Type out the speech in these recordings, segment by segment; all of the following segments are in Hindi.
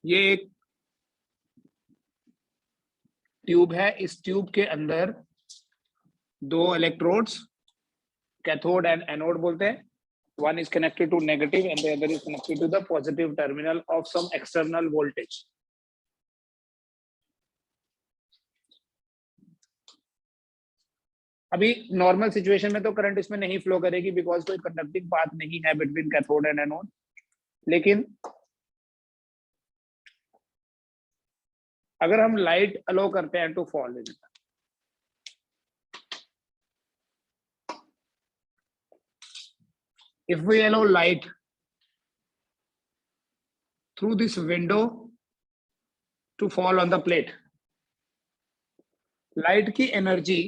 ये एक ट्यूब है, इस ट्यूब के अंदर दो इलेक्ट्रोड्स, कैथोड एंड एनोड बोलते हैं. One is connected to negative and the other is connected to the positive terminal of some external voltage. अभी नॉर्मल सिचुएशन में तो करंट इसमें नहीं फ्लो करेगी बिकॉज कोई कंडक्टिंग पाथ नहीं है बिटवीन कैथोड एंड एनोड. लेकिन अगर हम लाइट अलो करते हैं to fall in, if we allow light through this window to fall on the plate, light की एनर्जी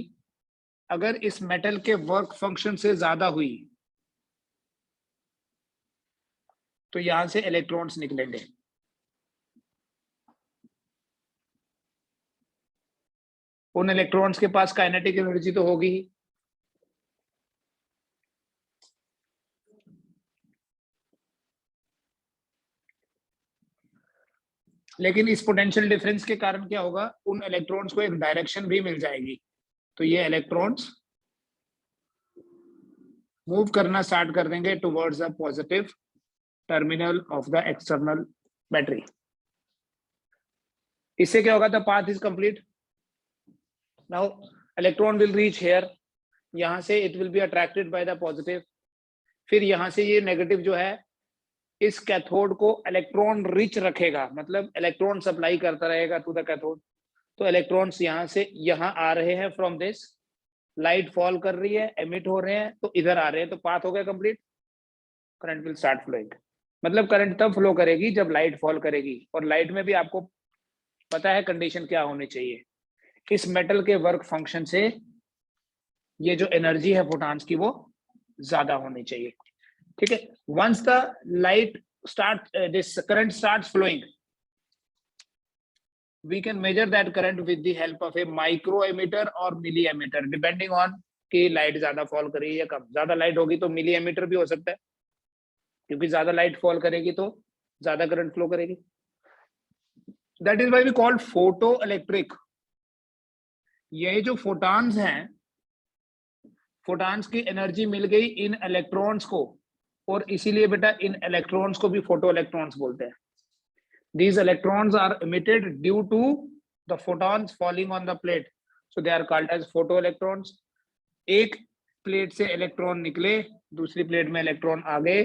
अगर इस मेटल के वर्क फंक्शन से ज्यादा हुई तो यहां से इलेक्ट्रॉन्स निकलेंगे. उन इलेक्ट्रॉन्स के पास काइनेटिक एनर्जी तो होगी ही, लेकिन इस पोटेंशियल डिफरेंस के कारण क्या होगा, उन इलेक्ट्रॉन्स को एक डायरेक्शन भी मिल जाएगी. तो ये इलेक्ट्रॉन्स मूव करना स्टार्ट कर देंगे towards the positive terminal of the external battery. इससे क्या होगा, the path is complete. Now electron will reach here, यहां से it will be attracted by the positive. फिर यहां से ये नेगेटिव जो है इस कैथोड को इलेक्ट्रॉन रिच रखेगा, मतलब इलेक्ट्रॉन सप्लाई करता रहेगा टू द कैथोड. तो इलेक्ट्रॉन्स यहां से यहां आ रहे हैं, फ्रॉम दिस लाइट फॉल कर रही है, एमिट हो रहे हैं, तो इधर आ रहे हैं, तो पाथ हो गया complete. Current will start flowing. मतलब करंट तब फ्लो करेगी जब लाइट फॉल करेगी. और लाइट में भी आपको पता है कंडीशन क्या होनी चाहिए, इस मेटल के वर्क फंक्शन से ये जो एनर्जी है फोटॉन्स की वो ज्यादा होनी चाहिए. ठीक है. Once the light start this current starts flowing, we can measure that current with the help of a micro emitter or milli emitter depending on कि लाइट ज्यादा फॉल करेगी या कम. ज्यादा लाइट होगी तो मिली एमीटर भी हो सकता है, क्योंकि ज्यादा लाइट फॉल करेगी तो ज्यादा करंट फ्लो करेगी. That is why we called photo electric. ये जो फोटॉन्स हैं, फोटॉन्स की एनर्जी मिल गई इन इलेक्ट्रॉन्स को, और इसीलिए बेटा इन इलेक्ट्रॉन्स को भी फोटो इलेक्ट्रॉन्स बोलते हैं. These electrons are emitted due to the photons falling on the plate, so they are called as photoelectrons. एक प्लेट से इलेक्ट्रॉन निकले, दूसरी प्लेट में इलेक्ट्रॉन आ गए.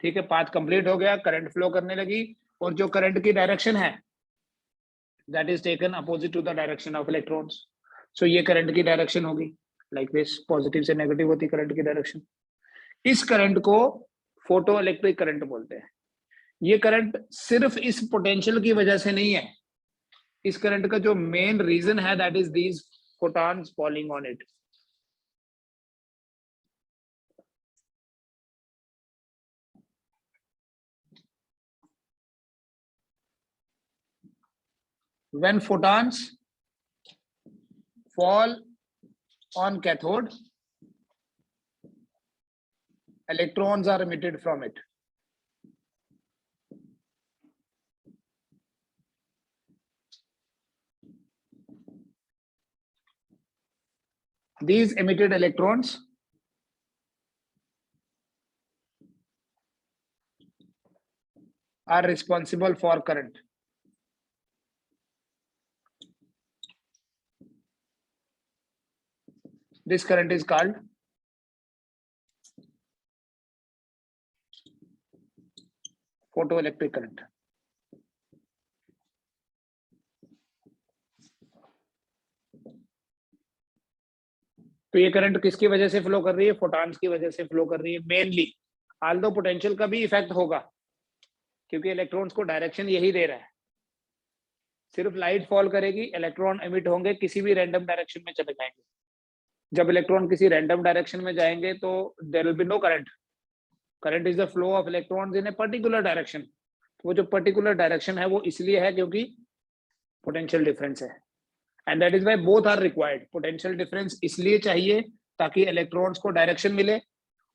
ठीक है, पाथ कंप्लीट हो गया, करंट फ्लो करने लगी, और जो करंट की डायरेक्शन है that is taken opposite to the direction of electrons. So ये करंट की डायरेक्शन होगी like this, पॉजिटिव से नेगेटिव होती करंट की डायरेक्शन. इस करंट को फोटो इलेक्ट्रिक करंट बोलते हैं. ये करंट सिर्फ इस पोटेंशियल की वजह से नहीं है, इस करंट का जो मेन रीजन है that is these photons falling on it. When photons fall on cathode, electrons are emitted from it. These emitted electrons are responsible for current. This current is called photoelectric current. तो ये करंट किसकी वजह से फ्लो कर रही है, फोटॉन्स की वजह से फ्लो कर रही है मेनली. आल्दो पोटेंशियल का भी इफेक्ट होगा, क्योंकि इलेक्ट्रॉन्स को डायरेक्शन यही दे रहा है. सिर्फ लाइट फॉल करेगी, इलेक्ट्रॉन एमिट होंगे, किसी भी रैंडम डायरेक्शन में चले जाएंगे. जब इलेक्ट्रॉन किसी रैंडम डायरेक्शन में जाएंगे तो there will be no current. Current is the flow of electrons in a particular direction. वो जो पर्टिकुलर डायरेक्शन है वो इसलिए है क्योंकि पोटेंशियल डिफरेंस है. And that is why both are required. Potential difference इसलिए चाहिए ताकि इलेक्ट्रॉन्स को डायरेक्शन मिले,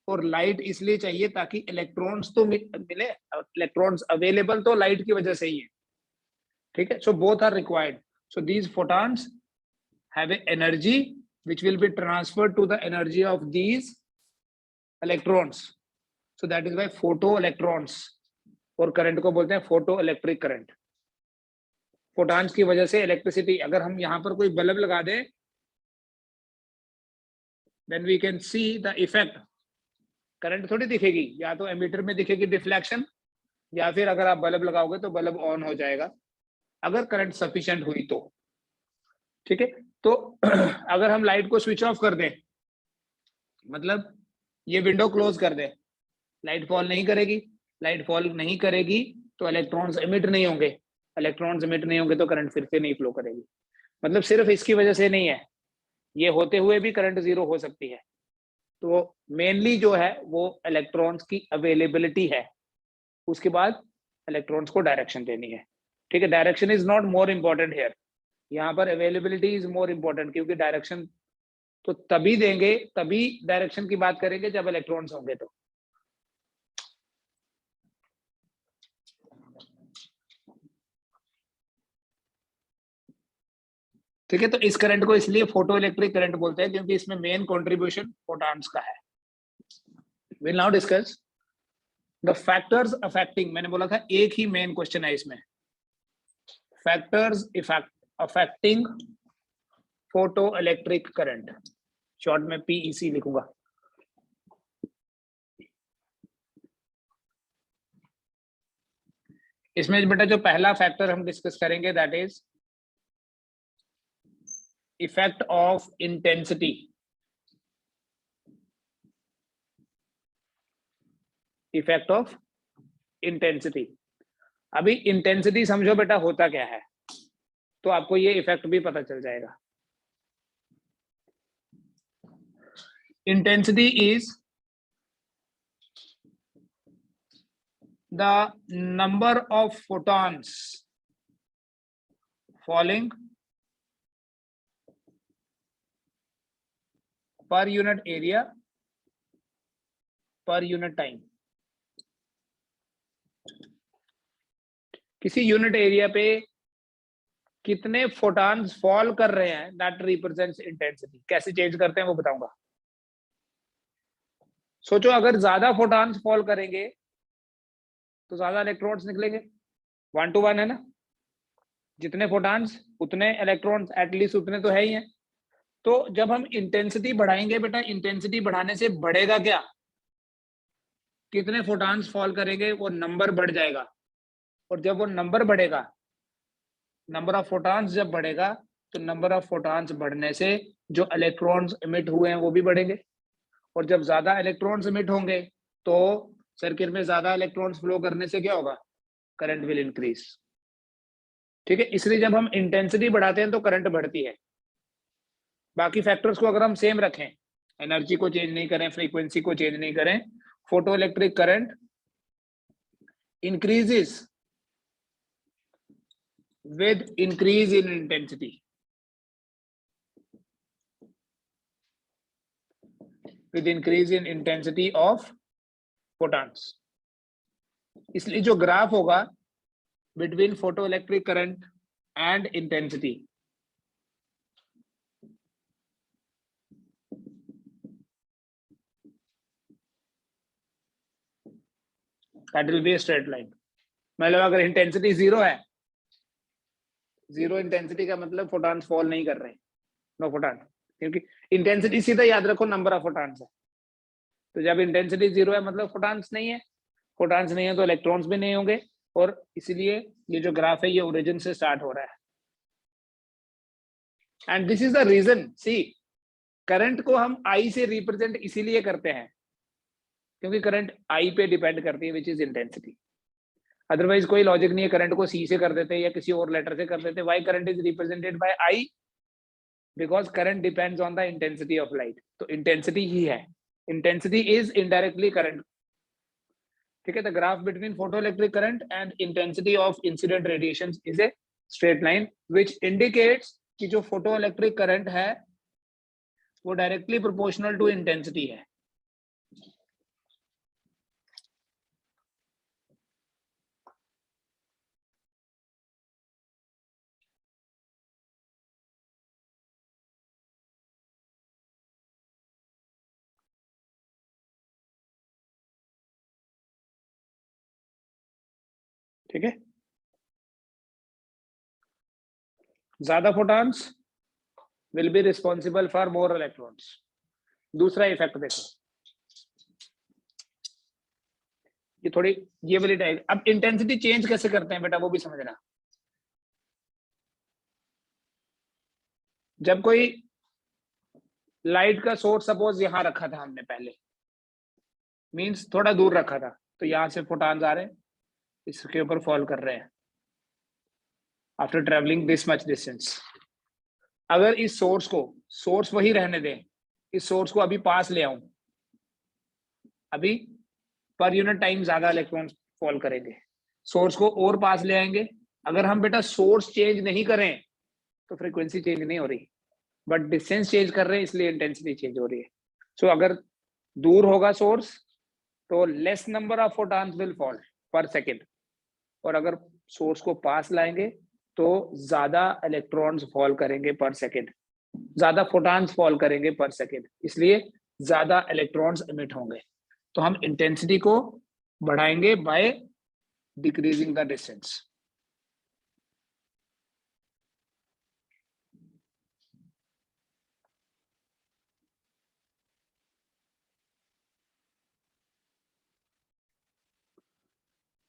और लाइट इसलिए चाहिए ताकि इलेक्ट्रॉन्स तो मिले, इलेक्ट्रॉन्स अवेलेबल तो लाइट की वजह से ही है, ठीक है। So both are required, so these photons have a energy which will be transferred to the energy of these electrons, so that is why photo electrons, और करंट को बोलते हैं फोटो इलेक्ट्रिक करंट। फोटॉन्स की वजह से इलेक्ट्रिसिटी, अगर हम यहाँ पर कोई बल्ब लगा दें, then we can see the effect, current थोड़ी दिखेगी, या तो एमीटर में दिखेगी डिफ्लेक्शन, या फिर अगर आप बल्ब लगाओगे तो बल्ब ऑन हो जाएगा अगर करंट सफिशिएंट हुई तो, ठीक है। तो अगर हम लाइट को स्विच ऑफ कर दें, मतलब ये विंडो क्लोज कर दें, लाइट फॉल नहीं करेगी, लाइट फॉल नहीं करेगी तो इलेक्ट्रॉन्स एमिट नहीं होंगे, इलेक्ट्रॉन्स एमिट नहीं होंगे तो करंट फिर से नहीं फ्लो करेगी। मतलब सिर्फ इसकी वजह से नहीं है, ये होते हुए भी करंट जीरो हो सकती है। तो मेनली जो है वो इलेक्ट्रॉन्स की अवेलेबिलिटी है, उसके बाद इलेक्ट्रॉन्स को डायरेक्शन देनी है, ठीक है। Direction is not more important here, यहाँ पर अवेलेबिलिटी इज मोर इंपॉर्टेंट, क्योंकि डायरेक्शन तो तभी देंगे, तभी डायरेक्शन की बात करेंगे जब इलेक्ट्रॉन्स होंगे तो। ठीक है, तो इस करंट को इसलिए फोटो इलेक्ट्रिक करंट बोलते हैं क्योंकि इसमें मेन कंट्रीब्यूशन फोटॉन्स का है। Will now discuss the factors affecting, मैंने बोला था एक ही मेन क्वेश्चन है इसमें, factors affecting photo electric current, short में पीईसी लिखूंगा। इसमें बेटा जो पहला फैक्टर हम डिस्कस करेंगे that is effect of intensity. Effect of intensity, अभी इंटेंसिटी समझो बेटा होता क्या है, तो आपको ये इफेक्ट भी पता चल जाएगा। Intensity is the number of photons falling per unit area per unit time। किसी यूनिट एरिया पे कितने फोटॉन्स फॉल कर रहे हैं, दैट रिप्रेजेंट्स इंटेंसिटी। कैसे चेंज करते हैं वो बताऊंगा। सोचो अगर ज्यादा फोटॉन्स फॉल करेंगे तो ज्यादा इलेक्ट्रॉन्स निकलेंगे, 1 to 1 है ना, जितने फोटॉन्स उतने इलेक्ट्रॉन्स, एटलीस्ट उतने तो है ही हैं। तो जब हम इंटेंसिटी बढ़ाएंगे बेटा, इंटेंसिटी बढ़ाने से बढ़ेगा क्या, कितने फोटॉन्स फॉल करेंगे वो नंबर बढ़ जाएगा, और जब वो नंबर बढ़ेगा, नंबर ऑफ फोटॉन्स जब बढ़ेगा तो नंबर ऑफ फोटॉन्स बढ़ने से जो इलेक्ट्रॉन्स इमिट हुए हैं वो भी बढ़ेंगे, और जब ज्यादा इलेक्ट्रॉन्स इमिट होंगे तो सर्किट में ज्यादा इलेक्ट्रॉन्स फ्लो करने से क्या होगा, करंट विल इंक्रीज। ठीक है, इसलिए जब हम इंटेंसिटी बढ़ाते हैं तो करंट बढ़ती है। बाकी फैक्टर्स को अगर हम सेम रखें, एनर्जी को चेंज नहीं करें, फ्रीक्वेंसी को चेंज नहीं करें, photo electric current increases with increase in intensity। with increase in intensity of photons। इसलिए जो ग्राफ होगा between photoelectric current and intensity, that will be a straight line। मतलब अगर इंटेंसिटी जीरो है, जीरो इंटेंसिटी का मतलब फोटॉन्स फॉल नहीं कर रहे, नो फोटॉन, क्योंकि इंटेंसिटी सीधा याद रखो नंबर ऑफ फोटॉन्स है। तो जब इंटेंसिटी जीरो है मतलब फोटॉन्स नहीं है, फोटॉन्स नहीं है तो इलेक्ट्रॉन्स भी नहीं होंगे, और इसलिए ये जो ग्राफ है ये ओरिजिन से स्टार्ट हो रहा है। And this is the reason, see current को हम आई से रिप्रेजेंट इसीलिए करते हैं क्योंकि करंट आई पे डिपेंड करती है, विच इज इंटेंसिटी। अदरवाइज कोई लॉजिक नहीं है, करंट को सी से कर देते या किसी और लेटर से कर देते। Why current is represented by I, because current depends on the intensity of light. तो इंटेंसिटी ही है, इंटेंसिटी इज इनडायरेक्टली करंट। ठीक है, the graph between photoelectric current and intensity of incident radiation is a straight line which indicates कि जो फोटोइलेक्ट्रिक करंट है वो डायरेक्टली प्रोपोर्शनल टू इंटेंसिटी है। ठीक है, ज्यादा photons will be responsible for more electrons. दूसरा इफेक्ट देखो, ये थोड़ी ये वाली टाइप। अब इंटेंसिटी चेंज कैसे करते हैं बेटा वो भी समझना। जब कोई लाइट का सोर्स सपोज यहां रखा था हमने पहले, मींस थोड़ा दूर रखा था, तो यहां से फोटॉन्स आ रहे हैं, इसके ऊपर फॉल कर रहे हैं after travelling this much distance. अगर इस सोर्स को, सोर्स वही रहने दें, इस सोर्स को अभी पास ले आऊं, अभी पर यूनिट टाइम ज्यादा इलेक्ट्रॉन फॉल करेंगे। सोर्स को और पास ले आएंगे, अगर हम बेटा सोर्स चेंज नहीं करें तो फ्रीक्वेंसी चेंज नहीं हो रही, बट डिस्टेंस चेंज कर रहे हैं इसलिए इंटेंसिटी चेंज हो रही है। सो अगर दूर होगा सोर्स तो less number of photons will fall पर सेकेंड, और अगर सोर्स को पास लाएंगे तो ज्यादा इलेक्ट्रॉन्स फॉल करेंगे पर सेकेंड, ज्यादा फोटॉन्स फॉल करेंगे पर सेकेंड, इसलिए ज्यादा इलेक्ट्रॉन्स इमिट होंगे। तो हम इंटेंसिटी को बढ़ाएंगे by decreasing the distance.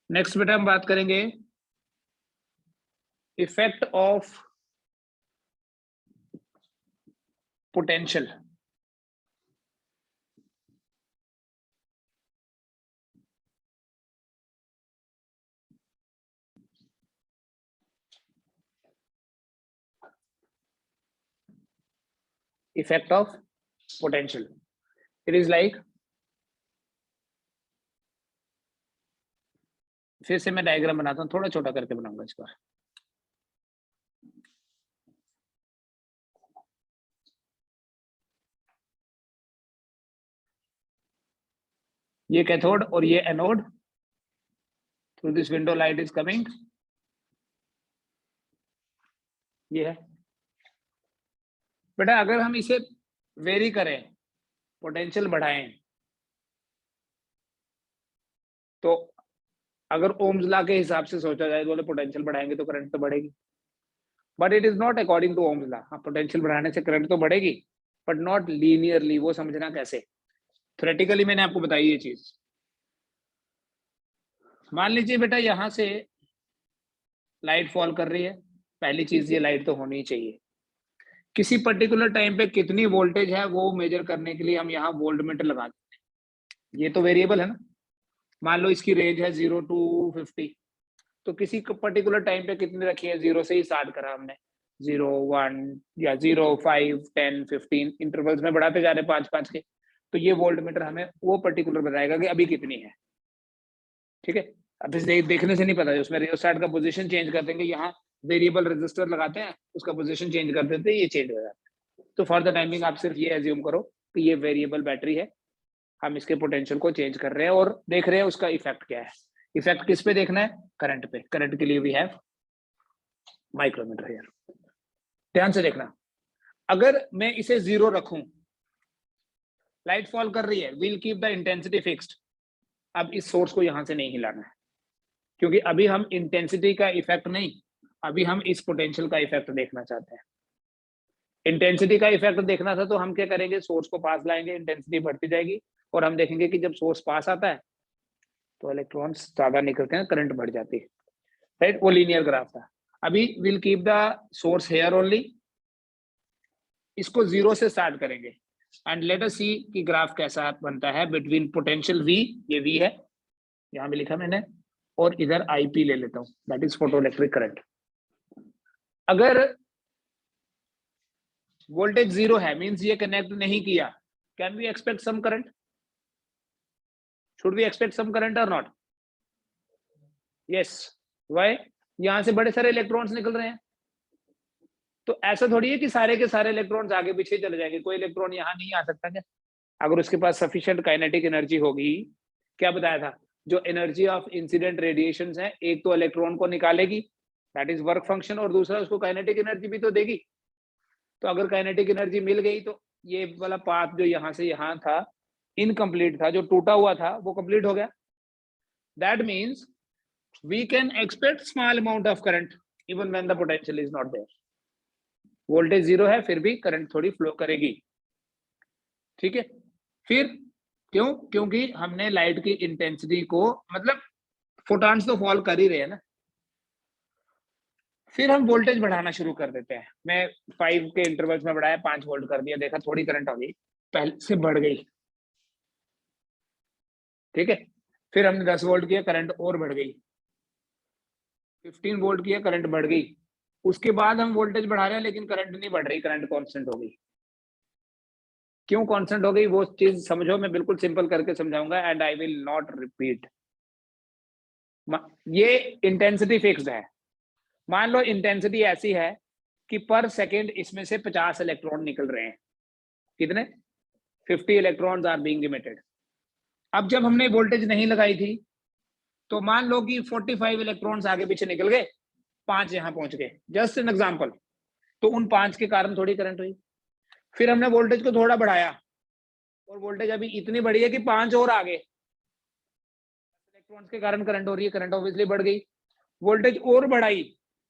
Next बेटा हम बात करेंगे effect of potential. Effect of potential, it is like, फिर से मैं डायग्राम बनाता हूं, थोड़ा छोटा करके बनाऊंगा इस बार। ये कैथोड और ये anode, through this window light is coming, ये है बेटा। अगर हम इसे वेरी करें, पोटेंशियल बढ़ाएं, तो अगर ओम्स लॉ के हिसाब से सोचा जाए, बोले पोटेंशियल बढ़ाएंगे तो करंट तो बढ़ेगी, but it is not according to Ohm's law. हाँ, पोटेंशियल बढ़ाने से करंट तो बढ़ेगी, बट नॉट लीनियरली। वो समझना कैसे, थ्योरेटिकली मैंने आपको बताई ये चीज। मान लीजिए बेटा यहां से लाइट फॉल कर रही है, पहली चीज ये लाइट तो होनी ही चाहिए। किसी पर्टिकुलर टाइम पे कितनी वोल्टेज है वो मेजर करने के लिए हम यहाँ वोल्ट मीटर लगा देते हैं। ये तो वेरिएबल है ना, मान लो इसकी रेंज है 0 to 50, तो किसी पर्टिकुलर टाइम पे कितनी रखी है, 0 से ही स्टार्ट करा हमने, 0, 1 या 0, 5, 10, 15 इंटरवल्स में बढ़ाते जा रहे 5-5 के। तो ये वोल्ट मीटर हमें वो पर्टिकुलर बताएगा कि अभी कितनी है। ठीक है, अब इस देखने से नहीं पता, उसमें रियोस्टेट का पोजीशन चेंज कर देंगे, यहाँ वेरिएबल रेजिस्टर लगाते हैं, उसका पोजीशन चेंज कर देते हैं, ये चेंज हो जाता है। तो फॉर द टाइमिंग आप सिर्फ ये एज्यूम करो कि ये वेरिएबल बैटरी है, हम इसके पोटेंशियल को चेंज कर रहे हैं और देख रहे हैं उसका इफेक्ट क्या है। इफेक्ट किस पे देखना है, करंट पे। करंट के लिए वी हैव माइक्रोमीटर हियर। ध्यान से देखना, अगर मैं इसे 0 रखूं, लाइट फॉल कर रही है, will keep the intensity fixed. अब इस सोर्स को यहां से नहीं हिलाना है, क्योंकि अभी हम इंटेंसिटी का इफेक्ट नहीं, अभी हम इस पोटेंशियल का इफेक्ट देखना चाहते हैं। इंटेंसिटी का इफेक्ट देखना था तो हम क्या करेंगे, सोर्स को पास लाएंगे, इंटेंसिटी बढ़ती जाएगी, और हम देखेंगे कि जब सोर्स पास आता है तो इलेक्ट्रॉन्स ज्यादा निकलते हैं, करंट बढ़ जाती है, राइट। वो लीनियर ग्राफ था। अभी will keep the source here only, इसको 0 से स्टार्ट करेंगे, एंड लेट अस सी कि ग्राफ कैसा बनता है बिटवीन पोटेंशियल V, ये V है, यहां भी लिखा मैंने, और इधर IP ले लेता हूं, that is photo electric current. अगर वोल्टेज 0 है, मींस ये कनेक्ट नहीं किया, can we expect some current? Should we expect some current और नॉट? Yes, why? यहां से बड़े सारे इलेक्ट्रॉन्स निकल रहे हैं, तो ऐसा थोड़ी है कि सारे के सारे इलेक्ट्रॉन्स आगे पीछे चले जाएंगे, कोई इलेक्ट्रॉन यहाँ नहीं आ सकता क्या? अगर उसके पास सफिशिएंट काइनेटिक एनर्जी होगी, क्या बताया था, जो एनर्जी ऑफ इंसिडेंट रेडिएशंस है, एक तो इलेक्ट्रॉन को निकालेगी, दैट इज वर्क फंक्शन, और दूसरा उसको काइनेटिक एनर्जी भी तो देगी। तो अगर काइनेटिक एनर्जी मिल गई तो ये वाला पाथ जो यहाँ से यहाँ था इनकम्प्लीट था, जो टूटा हुआ था वो कंप्लीट हो गया। That means we can expect small amount of current even when the potential is not there. Voltage zero है फिर भी करंट थोड़ी फ्लो करेगी, ठीक है। फिर क्यों? क्योंकि हमने लाइट की इंटेंसिटी को, मतलब फोटॉन्स तो फॉल कर ही रहे हैं ना। फिर हम वोल्टेज बढ़ाना शुरू कर देते हैं। मैं 5 के इंटरवल्स में बढ़ाया, 5 वोल्ट कर दिया, देखा थोड़ी करंट हो गई, पहले से बढ़ गई, ठीक है। फिर हमने 10 वोल्ट किया, करंट और बढ़ गई, 15 वोल्ट किया, करंट बढ़ गई। उसके बाद हम वोल्टेज बढ़ा रहे हैं लेकिन करंट नहीं बढ़ रही, करंट कांस्टेंट हो गई। क्यों कांस्टेंट हो गई वो चीज समझो, मैं बिल्कुल सिंपल करके समझाऊंगा and I will not repeat. ये इंटेंसिटी फिक्स्ड है। मान लो इंटेंसिटी ऐसी है कि पर सेकेंड इसमें से 50 इलेक्ट्रॉन निकल रहे हैं। कितने? 50 इलेक्ट्रॉन्स आर बीइंग इमिटेड। अब जब हमने वोल्टेज नहीं लगाई थी तो मान लो कि 45 इलेक्ट्रॉन्स आगे पीछे निकल गए, 5 यहां पहुंच गए, जस्ट एन एग्जांपल। तो उन 5 के कारण थोड़ी करंट हुई। फिर हमने वोल्टेज को थोड़ा बढ़ाया और वोल्टेज अभी इतनी बढ़ी है कि 5 और आगे, इलेक्ट्रॉन्स के कारण करंट हो रही है, करंट ऑब्वियसली बढ़ गई। वोल्टेज और बढ़ाई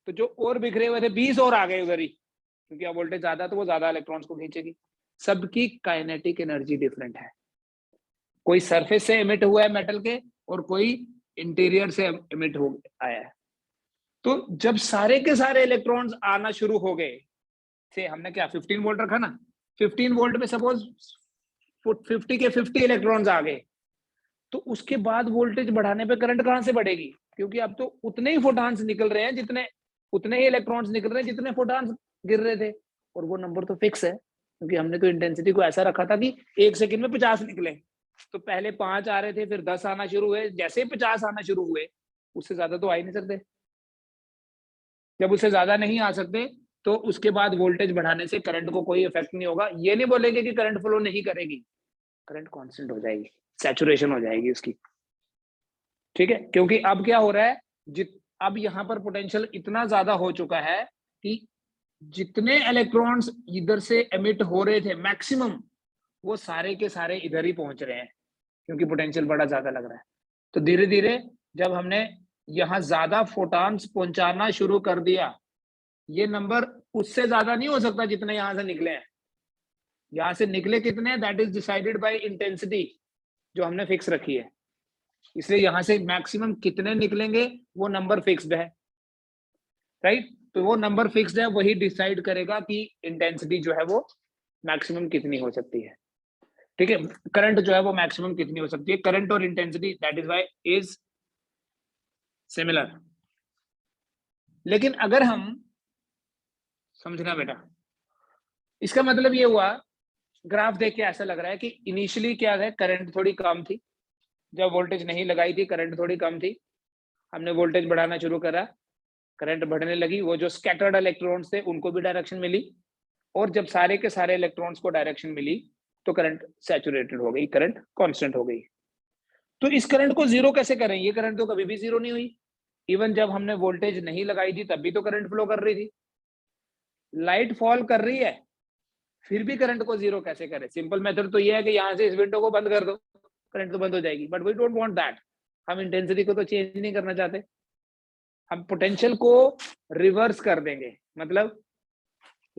तो जो और बिखरे हुए थे 20 और आ गए उधर ही, क्योंकि अब वोल्टेज ज्यादा तो वो ज्यादा इलेक्ट्रॉन्स को खींचेगी। सबकी काइनेटिक एनर्जी डिफरेंट है। कोई सरफेस से एमिट हुआ है मेटल के और कोई इंटीरियर से एमिट हो आया है। तो जब सारे के सारे इलेक्ट्रॉन्स आना शुरू हो गए, से हमने क्या 15 वोल्ट रखा ना, 15 वोल्ट में सपोज 50 के 50 इलेक्ट्रॉन्स आ गए, तो उसके बाद वोल्टेज बढ़ाने पे करंट कहां से बढ़ेगी? क्योंकि अब तो उतने ही फोटॉन्स निकल रहे हैं, जितने उतने ही इलेक्ट्रॉन्स निकल रहे हैं जितने फोटॉन्स गिर रहे थे, और वो नंबर तो फिक्स है क्योंकि हमने तो इंटेंसिटी को ऐसा रखा था कि 1 सेकंड में 50 निकले। तो पहले 5 आ रहे थे, फिर 10 आना शुरू हुए, जैसे ही 50 आना शुरू हुए उससे ज्यादा तो आ ही नहीं सकते। जब उससे ज्यादा नहीं आ सकते तो उसके बाद वोल्टेज बढ़ाने से करंट को कोई इफेक्ट नहीं होगा। ये नहीं बोलेंगे कि करंट फ्लो नहीं करेगी, करंट कांस्टेंट हो जाएगी, सैचुरेशन हो जाएगी उसकी, ठीक है। क्योंकि अब क्या हो रहा है, अब यहाँ पर पोटेंशियल इतना ज्यादा हो चुका है कि जितने इलेक्ट्रॉन्स इधर से एमिट हो रहे थे मैक्सिमम, वो सारे के सारे इधर ही पहुंच रहे हैं क्योंकि पोटेंशियल बड़ा ज्यादा लग रहा है। तो धीरे धीरे जब हमने यहाँ ज्यादा फोटॉन्स पहुंचाना शुरू कर दिया, ये नंबर उससे ज्यादा नहीं हो सकता जितने यहां से निकले हैं। यहां से निकले कितने, that is decided by intensity जो हमने फिक्स रखी है। इसलिए यहां से मैक्सिमम कितने निकलेंगे वो नंबर फिक्स्ड है, राइट। तो वो नंबर फिक्स्ड है, वही डिसाइड करेगा कि इंटेंसिटी जो है वो मैक्सिमम कितनी हो सकती है, ठीक है। करंट जो है वो मैक्सिमम कितनी हो सकती है, करंट और intensity that is why is similar. लेकिन अगर हम समझना बेटा, इसका मतलब ये हुआ, ग्राफ देख के ऐसा लग रहा है कि इनिशियली क्या है, करंट थोड़ी कम थी, जब वोल्टेज नहीं लगाई थी करंट थोड़ी कम थी, हमने वोल्टेज बढ़ाना शुरू करा, करंट बढ़ने लगी, वो जो स्कैटर्ड इलेक्ट्रॉन्स थे उनको भी डायरेक्शन मिली, और जब सारे के सारे इलेक्ट्रॉन्स को डायरेक्शन मिली तो करंट सैचुरेटेड हो गई, करंट कांस्टेंट हो गई। तो इस करंट को जीरो कैसे करें? ये करंट तो कभी भी जीरो नहीं हुई, इवन जब हमने वोल्टेज नहीं लगाई थी तब भी तो करंट फ्लो कर रही थी। लाइट फॉल कर रही है फिर भी करंट को जीरो कैसे करें? सिंपल मेथड तो ये है कि यहाँ से इस विंडो को बंद कर दो, करंट तो बंद हो जाएगी, but we don't want that. हम इंटेंसिटी को तो चेंज नहीं करना चाहते, हम पोटेंशियल को रिवर्स कर देंगे। मतलब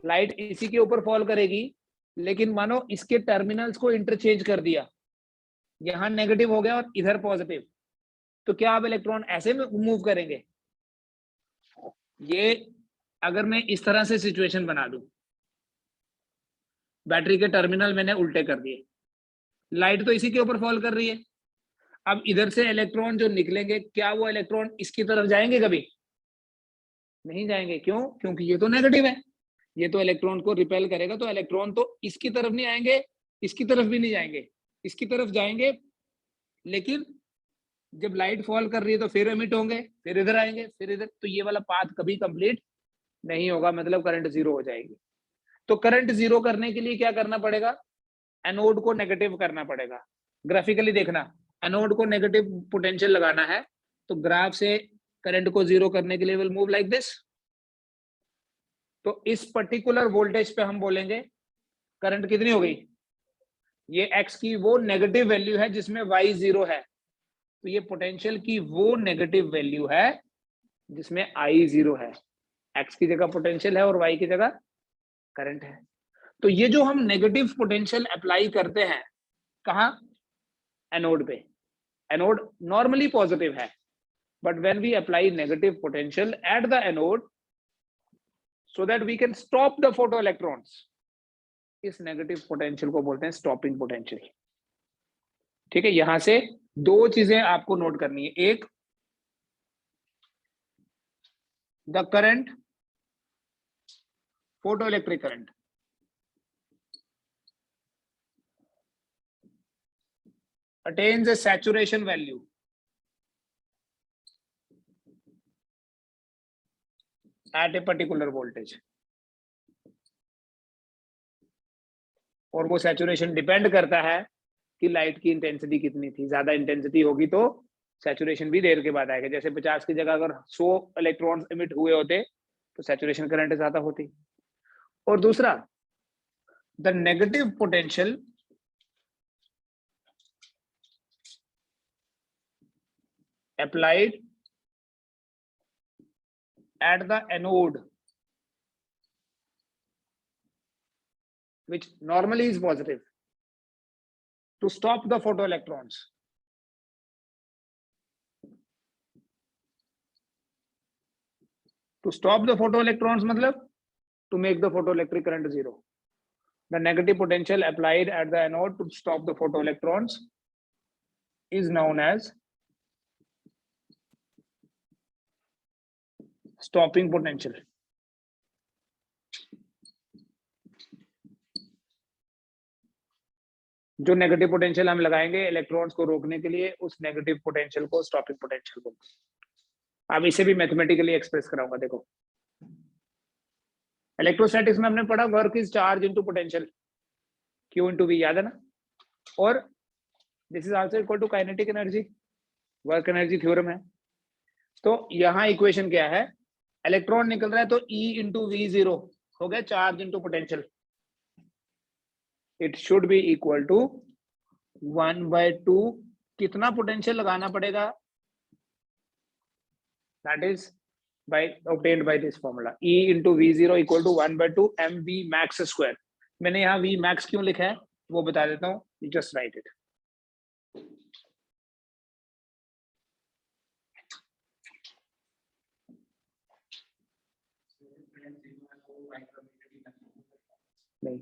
लाइट इसी के ऊपर फॉल करेगी, लेकिन मानो इसके टर्मिनल्स को इंटरचेंज कर दिया, यहां नेगेटिव हो गया और इधर पॉजिटिव, तो क्या अब इलेक्ट्रॉन ऐसे मूव करेंगे? ये अगर मैं इस तरह से सिचुएशन बना दूं, बैटरी के टर्मिनल मैंने उल्टे कर दिए, लाइट तो इसी के ऊपर फॉल कर रही है, अब इधर से इलेक्ट्रॉन जो निकलेंगे, क्या वो इलेक्ट्रॉन इसकी तरफ जाएंगे? कभी नहीं जाएंगे। क्यों? क्योंकि ये तो नेगेटिव है, ये तो इलेक्ट्रॉन को रिपेल करेगा, तो इलेक्ट्रॉन तो इसकी तरफ नहीं आएंगे, इसकी तरफ भी नहीं जाएंगे, इसकी तरफ जाएंगे, लेकिन जब लाइट फॉल कर रही है तो फिर एमिट होंगे, फिर इधर आएंगे, फिर इधर, तो ये वाला पाथ कभी कंप्लीट नहीं होगा, मतलब करंट जीरो हो जाएगी। तो करंट जीरो करने के लिए क्या करना पड़ेगा? एनोड को नेगेटिव करना पड़ेगा। ग्राफिकली देखना, एनोड को नेगेटिव पोटेंशियल लगाना है, तो ग्राफ से करंट को जीरो करने के लिए विल मूव लाइक दिस। तो इस पर्टिकुलर वोल्टेज पे हम बोलेंगे करंट कितनी हो गई, ये एक्स की वो नेगेटिव वैल्यू है जिसमें वाई जीरो है, तो ये पोटेंशियल की वो नेगेटिव वैल्यू है जिसमें I 0 है, x की जगह पोटेंशियल है और y की जगह करंट है। तो ये जो हम नेगेटिव पोटेंशियल अप्लाई करते हैं कहाँ, एनोड पे, एनोड नॉर्मली पॉजिटिव है, but when we apply negative potential at the anode so that we can stop the photoelectrons, इस नेगेटिव पोटेंशियल को बोलते हैं स्टॉपिंग पोटेंशियल। ठीक है, यहां से दो चीजें आपको नोट करनी है, एक the current, photoelectric current, attains a saturation value at a particular voltage, और वो सैचुरेशन डिपेंड करता है कि लाइट की इंटेंसिटी कितनी थी। ज्यादा इंटेंसिटी होगी तो सैचुरेशन भी देर के बाद आएगा। जैसे 50 की जगह अगर 100 इलेक्ट्रॉन्स इमिट हुए होते तो सैचुरेशन करंट ज्यादा होती। और दूसरा, the negative potential applied at the anode, which normally is positive, to stop the photoelectrons. To stop the photoelectrons matlab to make the photoelectric current zero. The negative potential applied at the anode to stop the photoelectrons is known as stopping potential. जो नेगेटिव पोटेंशियल हम लगाएंगे इलेक्ट्रॉन्स को रोकने के लिए, उस नेगेटिव पोटेंशियल को स्टॉपिंग पोटेंशियल बोलते हैं। अब इसे भी मैथमेटिकली एक्सप्रेस कराऊंगा। देखो, इलेक्ट्रोस्टैटिक्स में हमने पढ़ा work is charge into potential, Q into V, याद है ना? और this is also equal to kinetic energy, work energy theorem है। तो यहाँ इक्वेशन क्या है, इलेक्ट्रॉन निकल रहा है तो E इंटू V 0 हो गया charge into potential. It should be equal to 1/2 कितना पोटेंशियल लगाना पड़ेगा, that is by obtained by this formula, E into V0 equal to 1/2 mV max square। मैंने यहाँ V max क्यों लिखा है वो बता देता हूँ, just write it। नहीं,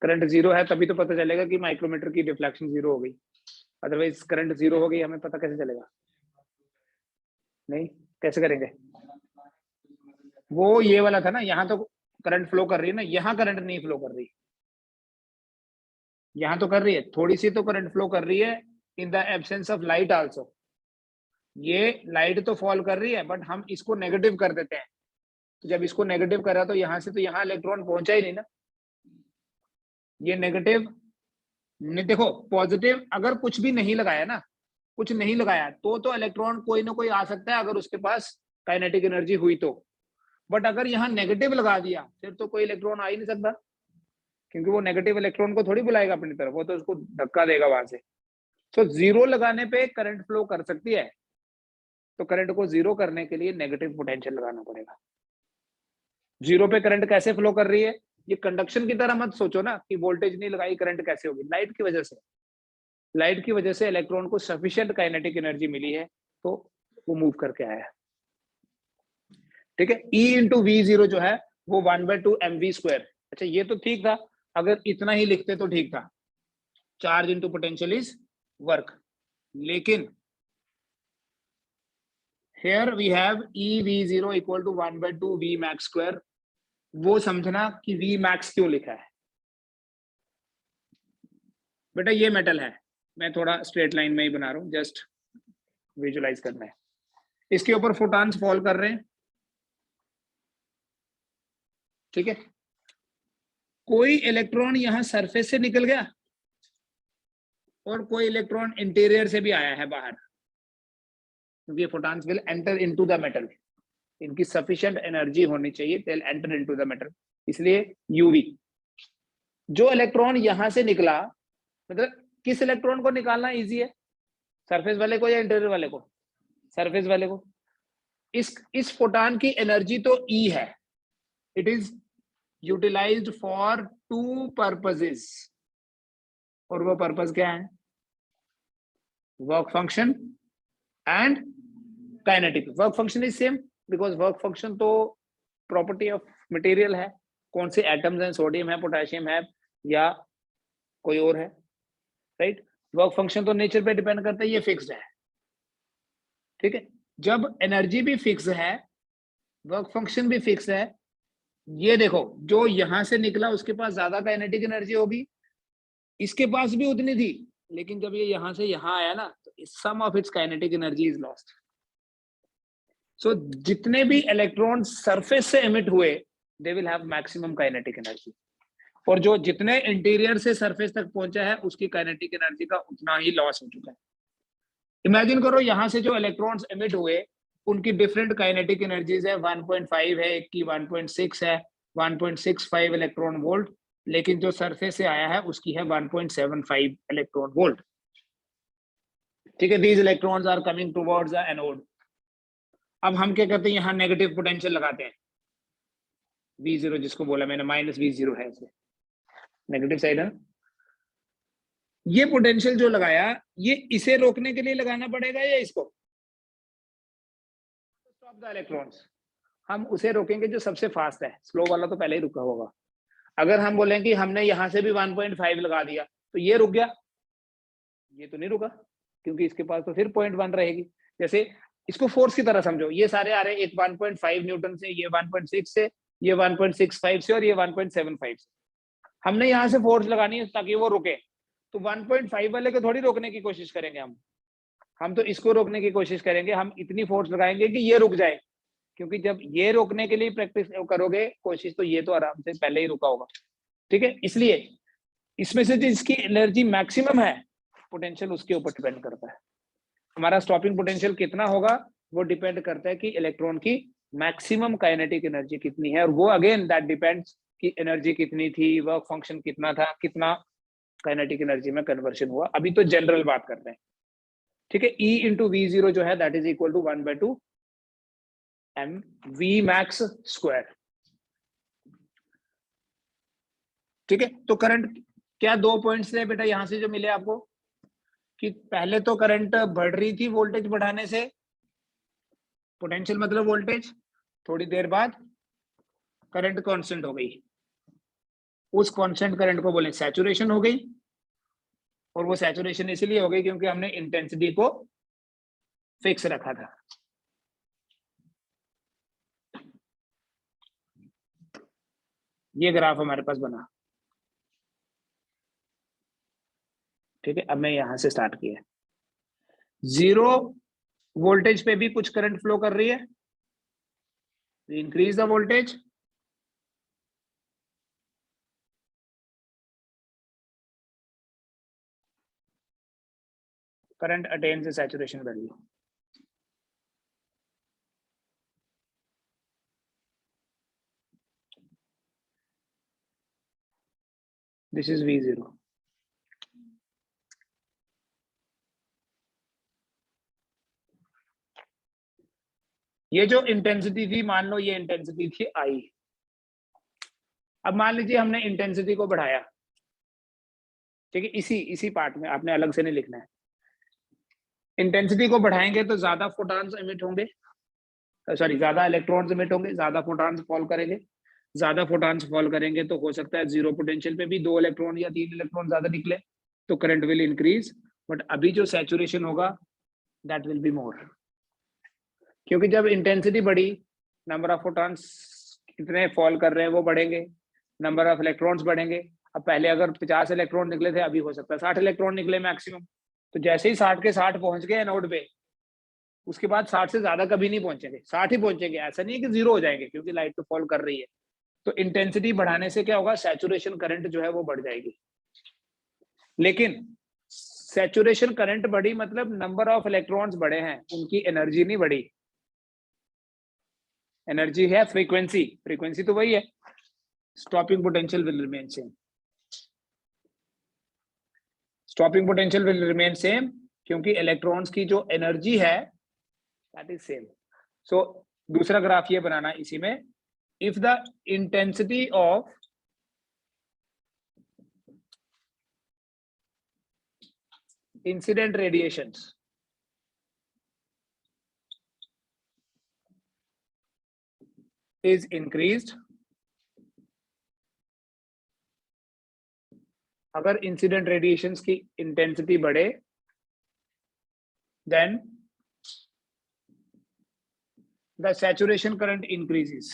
करंट जीरो है तभी तो पता चलेगा कि माइक्रोमीटर की डिफ्लेक्शन जीरो हो गई, अदरवाइज करंट जीरो हो गई हमें पता कैसे चलेगा? नहीं, कैसे करेंगे? वो ये वाला था ना, यहाँ तो करंट फ्लो कर रही है ना, यहाँ करंट नहीं फ्लो कर रही, यहाँ तो कर रही है, थोड़ी सी तो करंट फ्लो कर रही है in the absence of light also. ये लाइट तो फॉल कर रही है बट हम इसको नेगेटिव कर देते हैं, तो जब इसको नेगेटिव करा तो यहाँ से तो यहाँ इलेक्ट्रॉन पहुंचा ही नहीं ना, ये नेगेटिव नहीं। देखो पॉजिटिव अगर कुछ भी नहीं लगाया ना, कुछ नहीं लगाया तो इलेक्ट्रॉन कोई ना कोई आ सकता है अगर उसके पास काइनेटिक एनर्जी हुई तो, बट अगर यहाँ नेगेटिव लगा दिया फिर तो कोई इलेक्ट्रॉन आ ही नहीं सकता, क्योंकि वो नेगेटिव इलेक्ट्रॉन को थोड़ी बुलाएगा अपनी तरफ, वो तो उसको धक्का देगा वहां से। तो जीरो लगाने पे करंट फ्लो कर सकती है, तो करंट को जीरो करने के लिए नेगेटिव पोटेंशियल लगाना पड़ेगा। जीरो पे करंट कैसे फ्लो कर रही है, ये कंडक्शन की तरह मत सोचो ना कि वोल्टेज नहीं लगाई करंट कैसे होगी, लाइट की वजह से, लाइट की वजह से इलेक्ट्रॉन को सफिशिएंट काइनेटिक एनर्जी मिली है तो वो मूव करके आया है। ठीक है, E इंटू V0 जो है वो 1/2 mV स्क्वायर। अच्छा ये तो ठीक था, अगर इतना ही लिखते तो ठीक था, charge into potential is work, लेकिन here we have EV0 equal to 1/2 V max square। वो समझना कि V max क्यों लिखा है। बेटा ये मेटल है, मैं थोड़ा स्ट्रेट लाइन में ही बना रहा हूँ, जस्ट विजुलाइज करना है। इसके ऊपर फोटॉन्स फॉल कर रहे हैं, ठीक है। कोई इलेक्ट्रॉन यहाँ सरफेस से निकल गया और कोई इलेक्ट्रॉन इंटीरियर से भी आया है बाहर, क्योंकि photons will enter into the metal, इनकी सफिशिएंट एनर्जी होनी चाहिए to enter into the metal, इसलिए यूवी। जो इलेक्ट्रॉन यहां से निकला, मतलब किस इलेक्ट्रॉन को निकालना इजी है, सरफेस वाले को या इंटीरियर वाले को? सरफेस वाले को। इस फोटॉन की एनर्जी तो ई है, it is utilized for 2 purposes, और वो पर्पस क्या है? Work function and kinetic. Work function is same because work function तो प्रॉपर्टी ऑफ मटेरियल है, कौन से एटम्स हैं, सोडियम है, पोटेशियम है या कोई और है, राइट? वर्क फंक्शन तो नेचर पे डिपेंड करता है, ये फिक्स्ड है, ठीक है। जब एनर्जी भी फिक्स है, वर्क फंक्शन भी फिक्स है, ये देखो जो यहां से निकला उसके पास ज्यादा काइनेटिक एनर्जी होगी, इसके पास भी उतनी थी, लेकिन जब ये यहां से यहां आया ना तो some of its kinetic energy is lost. So जितने भी इलेक्ट्रॉन सरफेस से एमिट हुए they will have maximum kinetic energy, और जो जितने इंटीरियर से सरफेस तक पहुंचा है उसकी काइनेटिक एनर्जी का उतना ही लॉस हो चुका है। इमेजिन करो यहां से जो इलेक्ट्रॉन्स एमिट हुए उनकी डिफरेंट काइनेटिक एनर्जीज है, 1.5 है, एक की 1.6 है, 1.65 इलेक्ट्रॉन वोल्ट, लेकिन जो सरफेस से आया है उसकी है 1.75 इलेक्ट्रॉन वोल्ट, ठीक है। These electrons are coming towards the anode. अब हम क्या करते हैं, यहाँ नेगेटिव पोटेंशियल लगाते हैं, V0 जिसको बोला मैंने, -V0 है, इसे नेगेटिव साइड है। ये पोटेंशियल जो लगाया, ये इसे रोकने के लिए लगाना पड़ेगा या इसको? स्टॉप द इलेक्ट्रॉन्स, हम उसे रोकेंगे जो सबसे फास्ट है, स्लो वाला तो पहले ही रुका होगा। अगर हम बोलें कि हमने यहां से भी 1.5 लगा दिया तो ये रुक गया, ये तो नहीं रुका, क्योंकि इसके पास तो फिर 0.1 रहेगी। जैसे इसको फोर्स की तरह समझो, ये सारे आ रहे हैं, एक 1.5 न्यूटन से, ये 1.6 से, ये 1.65 से और ये 1.75 से। हमने यहाँ से फोर्स लगानी है ताकि वो रुके, तो 1.5 वाले को थोड़ी रोकने की कोशिश करेंगे हम तो इसको रोकने की कोशिश करेंगे। हम इतनी फोर्स लगाएंगे कि ये रुक जाए, क्योंकि जब ये रोकने के लिए प्रैक्टिस करोगे कोशिश, तो ये तो आराम से पहले ही रुका होगा, ठीक है। इसलिए इसमें से जिसकी एनर्जी मैक्सिमम है, पोटेंशियल उसके ऊपर डिपेंड करता है। हमारा स्टॉपिंग पोटेंशियल कितना होगा वो डिपेंड करता है कि इलेक्ट्रॉन की मैक्सिमम काइनेटिक एनर्जी कितनी है, और वो अगेन दैट डिपेंड्स कि एनर्जी कितनी थी, वर्क फंक्शन कितना था, कितना काइनेटिक एनर्जी में कन्वर्शन हुआ। अभी तो जनरल बात करते हैं, ठीक है। E इंटू V0 जो है that is equal to 1/2 mv max square, ठीक है। तो करंट क्या 2 पॉइंट्स थे बेटा यहां से जो मिले आपको, कि पहले तो करंट बढ़ रही थी वोल्टेज बढ़ाने से, पोटेंशियल मतलब वोल्टेज, थोड़ी देर बाद करंट कांस्टेंट हो गई, उस कांस्टेंट करंट को बोले सैचुरेशन हो गई, और वो सैचुरेशन इसलिए हो गई क्योंकि हमने इंटेंसिटी को फिक्स रखा था। ये ग्राफ हमारे पास बना, ठीक है। अब मैं यहां से स्टार्ट किया, 0 वोल्टेज पे भी कुछ करंट फ्लो कर रही है, increase the voltage, current attains the saturation value. This is V0। ये जो इंटेंसिटी थी, मान लो ये इंटेंसिटी थी I। अब मान लीजिए हमने इंटेंसिटी को बढ़ाया, ठीक है। इसी पार्ट में आपने अलग से नहीं लिखना है। इंटेंसिटी को बढ़ाएंगे तो ज्यादा फोटॉन्स एमिट होंगे, सॉरी ज्यादा इलेक्ट्रॉन्स एमिट होंगे, ज्यादा फोटॉन्स फॉल करेंगे। ज्यादा फोटॉन्स फॉल करेंगे तो हो सकता है 0 पोटेंशियल पे भी 2 इलेक्ट्रॉन या 3 इलेक्ट्रॉन ज्यादा निकले, तो करंट विल इंक्रीज। बट अभी जो सैचुरेशन होगा दैट विल बी मोर, क्योंकि जब इंटेंसिटी बढ़ी, नंबर ऑफ फोटॉन्स कितने फॉल कर रहे हैं वो बढ़ेंगे, नंबर ऑफ इलेक्ट्रॉन्स बढ़ेंगे। अब पहले अगर 50 इलेक्ट्रॉन निकले थे, अभी हो सकता है 60 इलेक्ट्रॉन निकले मैक्सिमम। तो जैसे ही 60 के 60 पहुंच गए नोड पे, उसके बाद 60 से ज्यादा कभी नहीं पहुंचेंगे, 60 ही पहुंचेंगे। ऐसा नहीं है कि 0 हो जाएंगे, क्योंकि लाइट तो फॉल कर रही है। तो इंटेंसिटी बढ़ाने से क्या होगा, सैचुरेशन करंट जो है वो बढ़ जाएगी। लेकिन सैचुरेशन करंट बढ़ी मतलब नंबर ऑफ इलेक्ट्रॉन्स बढ़े हैं, उनकी एनर्जी नहीं बढ़ी। एनर्जी है फ्रीक्वेंसी, फ्रीक्वेंसी तो वही है। Stopping potential will remain same, stopping potential will remain same, क्योंकि इलेक्ट्रॉन्स की जो एनर्जी है दैट इज सेम। सो दूसरा ग्राफ ये बनाना इसी में, if the intensity of incident radiations is increased, अगर इंसिडेंट रेडिएशंस की इंटेंसिटी बढ़े then the saturation current increases.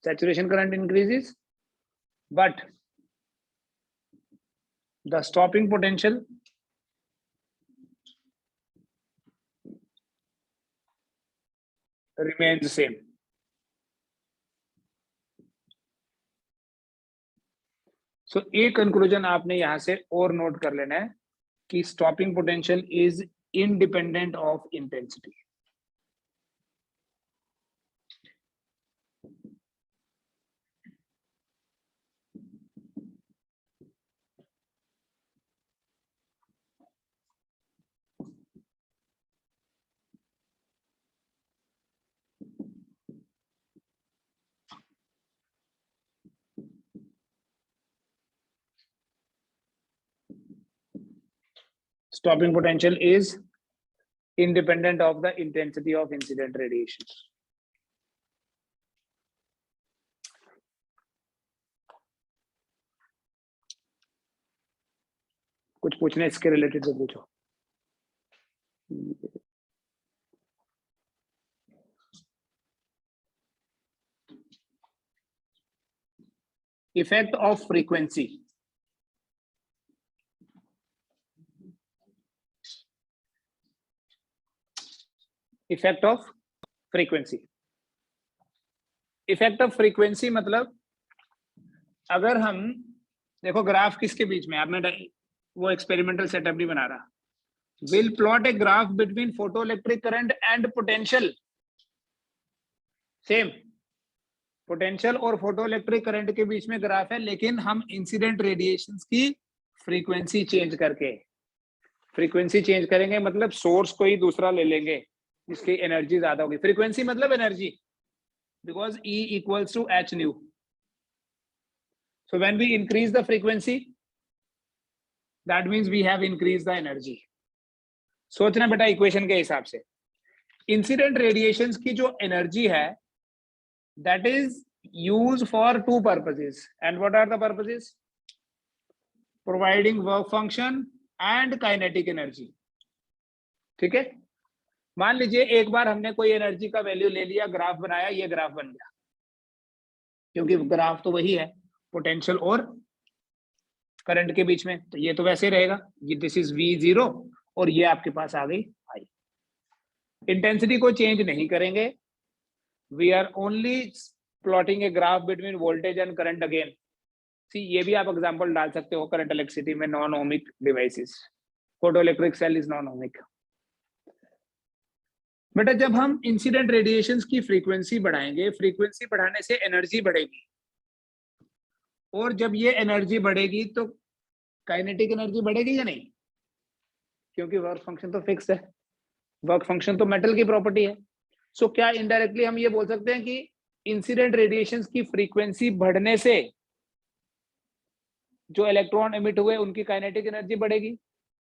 Saturation current increases, but the stopping potential remains the same. So एक कंक्लूजन आपने यहां से और नोट कर लेना है कि stopping potential is independent of intensity. Stopping potential is independent of the intensity of incident radiation. कुछ पूछने इसके रिलेटेड तो पूछो। Effect of frequency. Effect of frequency. Effect of frequency मतलब अगर हम देखो ग्राफ किसके बीच में, आपने वो एक्सपेरिमेंटल सेटअप नहीं बना रहा, will plot A graph between photo electric current and potential. Same potential और फोटो इलेक्ट्रिक करंट के बीच में ग्राफ है, लेकिन हम इंसिडेंट रेडिएशंस की फ्रीक्वेंसी चेंज करके, फ्रीक्वेंसी चेंज करेंगे मतलब सोर्स कोई दूसरा ले लेंगे जिसकी एनर्जी ज्यादा होगी। फ्रीक्वेंसी मतलब energy, because E equals to H nu. So when we increase the frequency that means we have increase the energy. सोचना बेटा इक्वेशन के हिसाब से, इंसिडेंट रेडिएशंस की जो एनर्जी है that is use for two purposes, and what are the purposes? Providing work function and kinetic energy. ठीक है, मान लीजिए एक बार हमने कोई एनर्जी का वैल्यू ले लिया, ग्राफ बनाया, ये ग्राफ बन गया, क्योंकि ग्राफ तो वही है पोटेंशियल और करंट के बीच में, तो ये तो वैसे रहेगा, ये दिस इज V0 और ये आपके पास आ गई I। इंटेंसिटी को चेंज नहीं करेंगे, we are only plotting a graph between voltage and current again. See ये भी आप एग्जांपल डाल सकते हो करंट इलेक्ट्रिसिटी में, non ohmic devices, photo electric cell is non ohmic. बेटा जब हम इंसिडेंट रेडिएशंस की फ्रीक्वेंसी बढ़ाएंगे, फ्रीक्वेंसी बढ़ाने से एनर्जी बढ़ेगी, और जब ये एनर्जी बढ़ेगी तो काइनेटिक एनर्जी बढ़ेगी या नहीं? क्योंकि वर्क फंक्शन तो फिक्स है, वर्क फंक्शन तो मेटल की प्रॉपर्टी है। सो क्या इनडायरेक्टली हम ये बोल सकते हैं कि इंसिडेंट रेडिएशंस की फ्रीक्वेंसी बढ़ने से जो इलेक्ट्रॉन एमिट हुए उनकी काइनेटिक एनर्जी बढ़ेगी?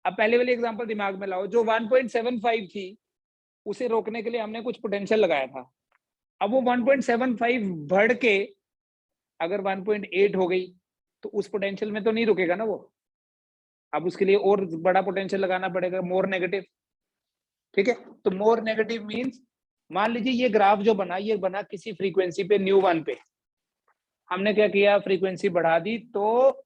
अब पहले वाली एग्जांपल दिमाग में लाओ, जो 1.75 थी उसे रोकने के लिए हमने कुछ पोटेंशियल लगाया था, अब वो 1.75 बढ़ के अगर 1.8 हो गई तो उस पोटेंशियल में तो नहीं रुकेगा ना वो, अब उसके लिए और बड़ा पोटेंशियल लगाना पड़ेगा, मोर नेगेटिव। ठीक है, तो मोर नेगेटिव मींस मान लीजिए ये ग्राफ जो बना, ये बना किसी फ्रीक्वेंसी पे ν1 पे, हमने क्या किया, फ्रीक्वेंसी बढ़ा दी, तो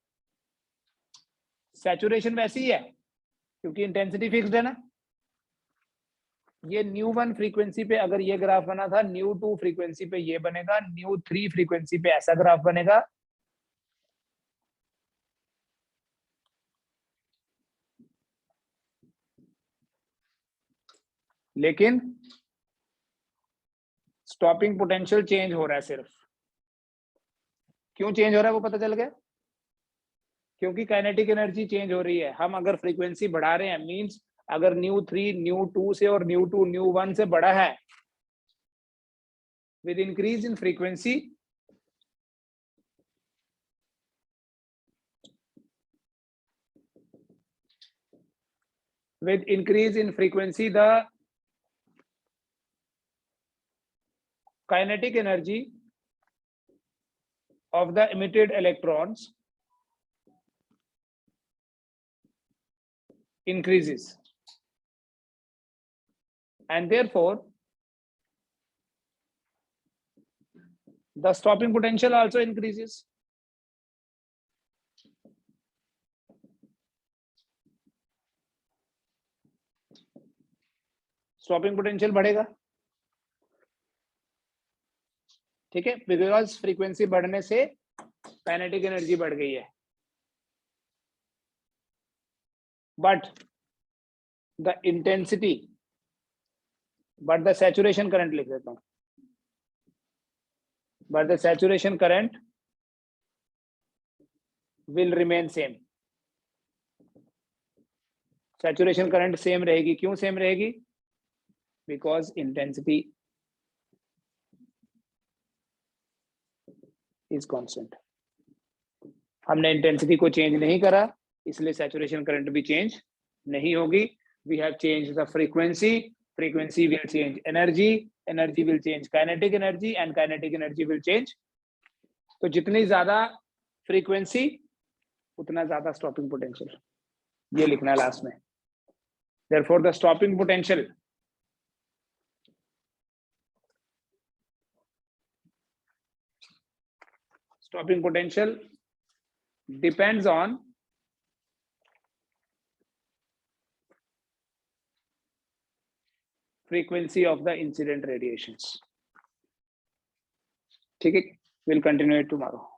सैचुरेशन वैसी ही है क्योंकि इंटेंसिटी फिक्स्ड है ना। ये ν1 फ्रीक्वेंसी पे अगर ये ग्राफ बना था, ν2 फ्रीक्वेंसी पे ये बनेगा, ν3 फ्रीक्वेंसी पे ऐसा ग्राफ बनेगा। लेकिन स्टॉपिंग पोटेंशियल चेंज हो रहा है सिर्फ। क्यों चेंज हो रहा है वो पता चल गया? क्योंकि काइनेटिक एनर्जी चेंज हो रही है। हम अगर फ्रीक्वेंसी बढ़ा रहे हैं, मींस अगर ν3 ν2 से और ν2 ν1 से बड़ा है, with increase in frequency the kinetic energy of the emitted electrons increases, and therefore the stopping potential also increases. Stopping potential बढ़ेगा, ठीक है, बिकॉज फ्रीक्वेंसी बढ़ने से काइनेटिक एनर्जी बढ़ गई है। But the intensity, but the saturation current लिख देता हूं, but the saturation current will remain same. saturation current same रहेगी। क्यों same रहेगी? because intensity is constant. हमने इंटेंसिटी को चेंज नहीं करा, इसलिए सैचुरेशन करंट भी चेंज नहीं होगी। we have changed the frequency, frequency will change energy, energy will change kinetic energy, and kinetic energy will change। तो जितनी ज्यादा फ्रीक्वेंसी उतना ज्यादा स्टॉपिंग पोटेंशियल, ये लिखना है लास्ट में। therefore the stopping potential depends on frequency of the incident radiations। ठीक है, we'll continue it tomorrow।